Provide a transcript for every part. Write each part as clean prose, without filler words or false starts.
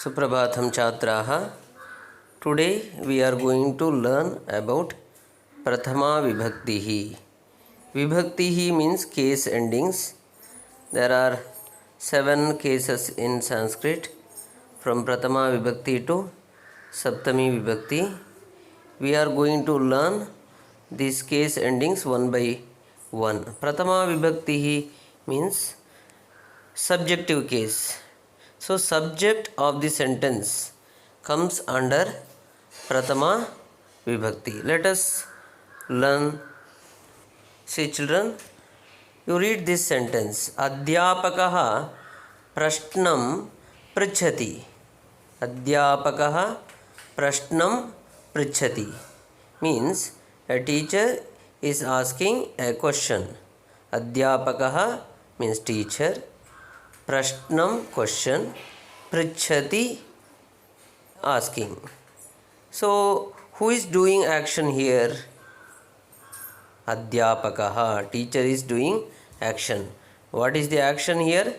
Suprabhatham Chhatraha. Today we are going to learn about Prathama Vibhaktihi. Vibhaktihi means case endings. There are 7 cases in Sanskrit from Prathama Vibhakti to Saptami Vibhakti. We are going to learn these case endings one by one. Prathama Vibhaktihi means subjective case. So, subject of the sentence comes under Prathama Vibhakti. Let us learn. See, children, you read this sentence. Adhyapakaha prashnam pritchati. Adhyapakaha prashnam pritchati means a teacher is asking a question. Adhyapakaha means teacher. Prashnam question, pritchati asking. So, who is doing action here? Adhyapakaha, teacher is doing action. What is the action here?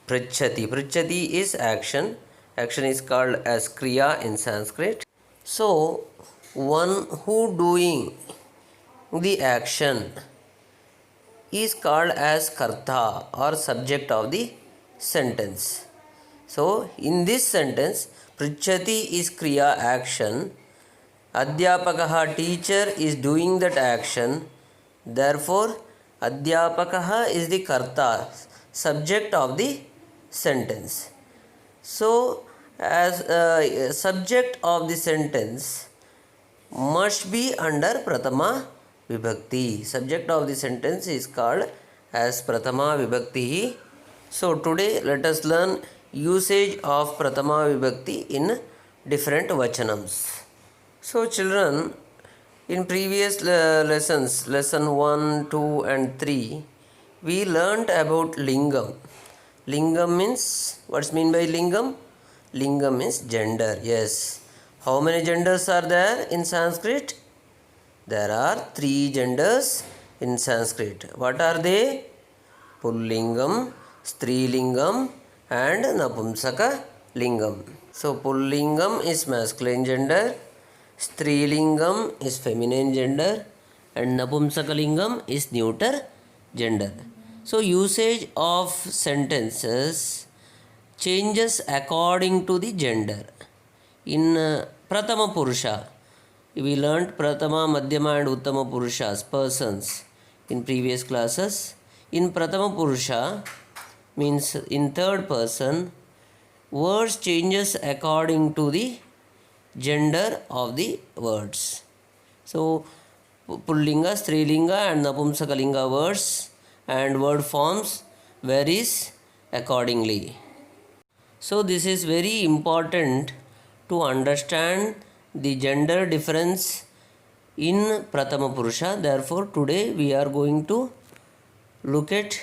Pritchati. Pritchati is action. Action is called as kriya in Sanskrit. So, one who doing the action is called as karta or subject of the sentence. So, in this sentence, pritchati is kriya action. Adhyapakaha teacher is doing that action. Therefore, Adhyapakaha is the karta, subject of the sentence. So, as subject of the sentence must be under Prathama Vibhakti. Subject of the sentence is called as Prathama Vibhakti. So, today let us learn usage of Prathama Vibhakti in different vachanams. So, children, in previous lessons, lesson 1, 2 and 3, we learnt about lingam. Lingam means, what's mean by lingam? Lingam means gender, yes. How many genders are there in Sanskrit? There are 3 genders in Sanskrit. What are they? Pullingam, Strilingam and Napumsaka Lingam. So, Pullingam is masculine gender, Strilingam is feminine gender and Napumsaka Lingam is neuter gender. So, usage of sentences changes according to the gender. In Prathama Purusha, we learnt Prathama, Madhyama and Uttama Purushas, persons, in previous classes. In Prathama Purusha, means in third person, words changes according to the gender of the words. So, Pullinga, Strilinga and Napumsakalinga words and word forms varies accordingly. So, this is very important to understand the gender difference in Prathama Purusha. Therefore, today we are going to look at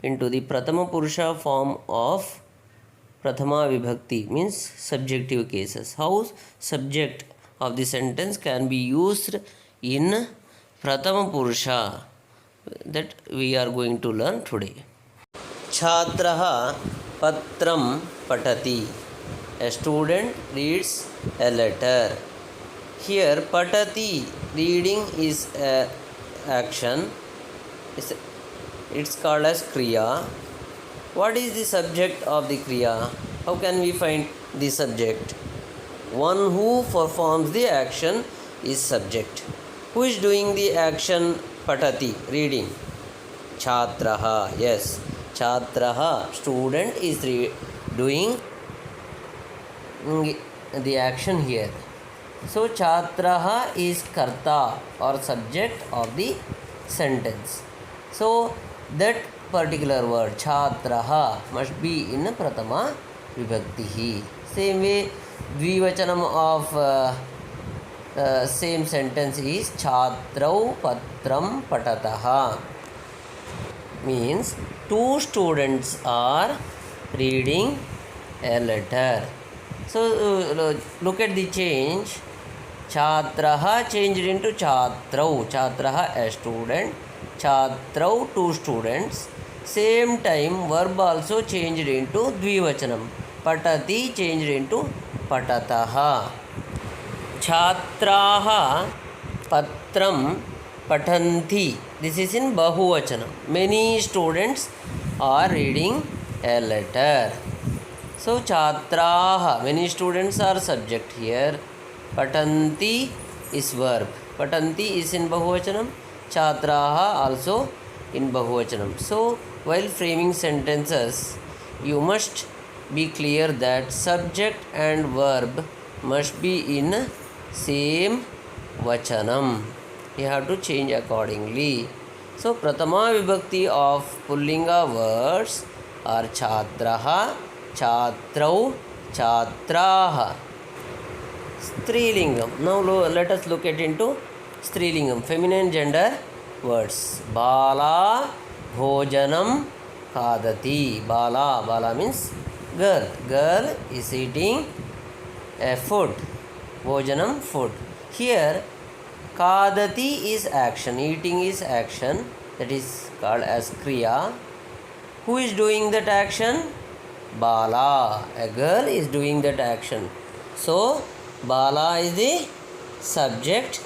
into the Prathama Purusha form of Prathama Vibhakti, means subjective cases. How subject of the sentence can be used in Prathama Purusha, that we are going to learn today. Chhatraha patram patati. A student reads a letter. Here patati, reading is a action. It's called as kriya. What is the subject of the kriya? How can we find the subject? One who performs the action is subject. Who is doing the action? Patati, reading. Chhatraha, yes. Chhatraha, student is doing the action here. So, Chhatraha is karta or subject of the sentence. So, that particular word Chhatraha must be in Prathama Vibhakti. Same way, Dvivachanam of same sentence is Chhatrau Patram Patataha. Means 2 students are reading a letter. So, look at the change. Chhatraha changed into Chhatrau. Chhatraha a student. Chhatrau 2 students. Same time verb also changed into Dvivachanam. Patati changed into patataha. Chhatraha patram patanti. This is in Bahuvachanam. Many students are reading a letter. So Chhatraha, many students are subject here. Patanti is verb. Patanti is in Bahuvachanam. Chhatraha also in Bahuvachanam. So while framing sentences, you must be clear that subject and verb must be in same vachanam. You have to change accordingly. So Prathama Vibhakti of Pullinga words are Chhatraha, Chhatrau, Chhatraha. Strilingam. Now let us look at into Strilingam, feminine gender words. Bala Bhojanam Khadati. Bala means girl. Girl is eating a food. Bhojanam, food. Here Khadati is action. Eating is action. That is called as Kriya. Who is doing that action? Bala. A girl is doing that action. So Bala is the subject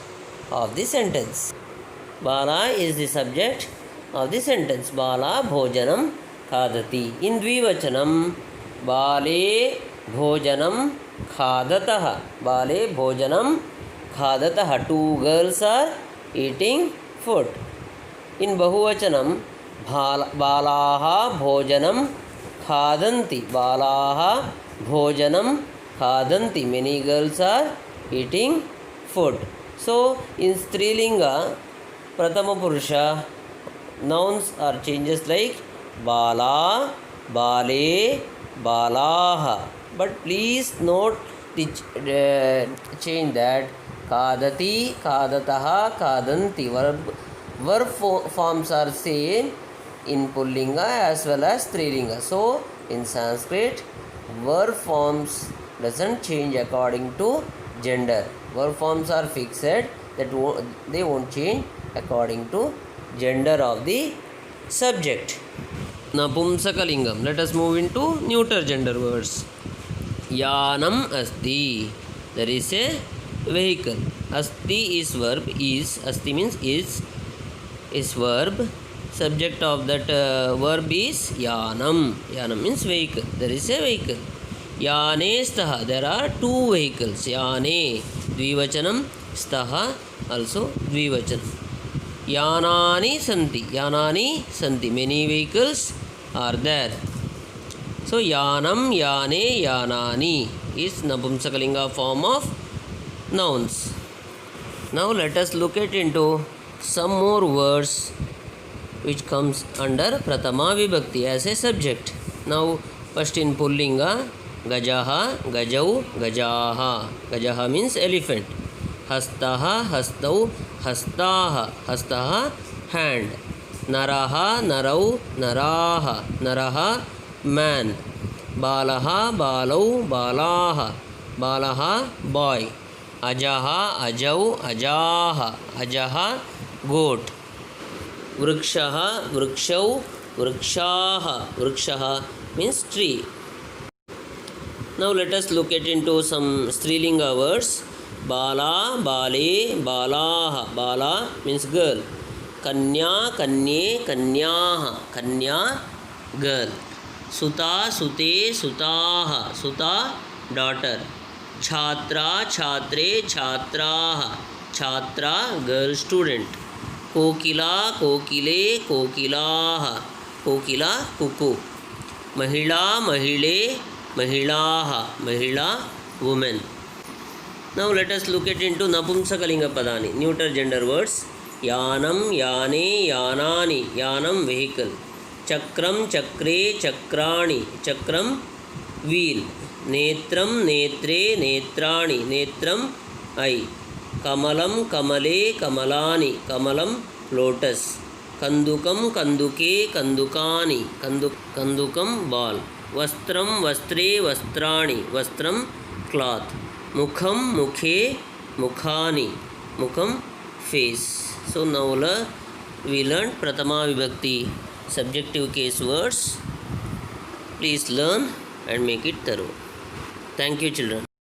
of the sentence. Bala is the subject of the sentence. Bala Bhojanam Khadati. In Dvivachanam, Bale Bhojanam Khadataha. Bale Bhojanam Khadataha. Two girls are eating food. In Bahuvachanam, Balaha Bhojanam Khadanti. Balaha Bhojanam Khadanti. Many girls are eating food. So in Strilinga, Prathama Purusha, nouns are changes like Bala, Bale, Balaha. But please note the change that Khadati, Khadataha, Khadanti. Verb forms are same in Pullinga as well as Strilinga. So in Sanskrit, verb forms doesn't change according to gender. Verb forms are fixed, that they won't change according to gender of the subject. Napumsakalingam. Let us move into neuter gender words. Yanam asti. There is a vehicle. Asti is verb. Asti means is verb. Subject of that verb is yanam. Yanam means vehicle. There is a vehicle. Yane staha. There are two vehicles. Yane dvivachanam, staha also dvivachanam. Yanani santi. Yanani santi. Many vehicles are there. So yanam, yane, yanani is Napumsakalinga form of nouns. Now let us look at into some more words which comes under Prathama Vibhakti as a subject. Now first in Pullinga, Gajaha, Gajau, Gajaha. Gajaha means elephant. Hastaha, Hastau, Hastaha. Hastaha, hand. Naraha, Narau, Naraha. Naraha, man. Balaha, Balau, Balaha. Balaha, boy. Ajaha, Ajau, Ajaha. Ajaha, goat. Vrikshaha, Vrikshau, Vrikshaha. Vrikshaha means tree. Now let us look at into some Strilinga words. Bala, Bale, Balaha. Bala means girl. Kanya, Kanye, Kanyaha. Kanya, girl. Suta, Sute, Sutaha. Suta, daughter. Chhatra, Chhatre, Chhatraha. Chhatra, girl student. Kokila, Kokile, Kokilaha. Kokila, cuckoo. Mahila, Mahile, Mahilaha. Mahila, woman. Now let us look at into Napumsakalinga Padani, neuter gender words. Yanam, Yane, Yanani. Yanam, vehicle. Chakram, Chakre, Chakrani. Chakram, wheel. Netram, Netre, Netrani. Netram, eye. Kamalam, Kamale, Kamalani. Kamalam, lotus. Kandukam, Kanduke, Kandukani. Kandukam, ball. Vastram, Vastre, Vastrani. Vastram, cloth. Mukham, Mukhe, Mukhani. Mukham, face. So now we learned Prathama Vibhakti subjective case words. Please learn and make it thorough. Thank you, children.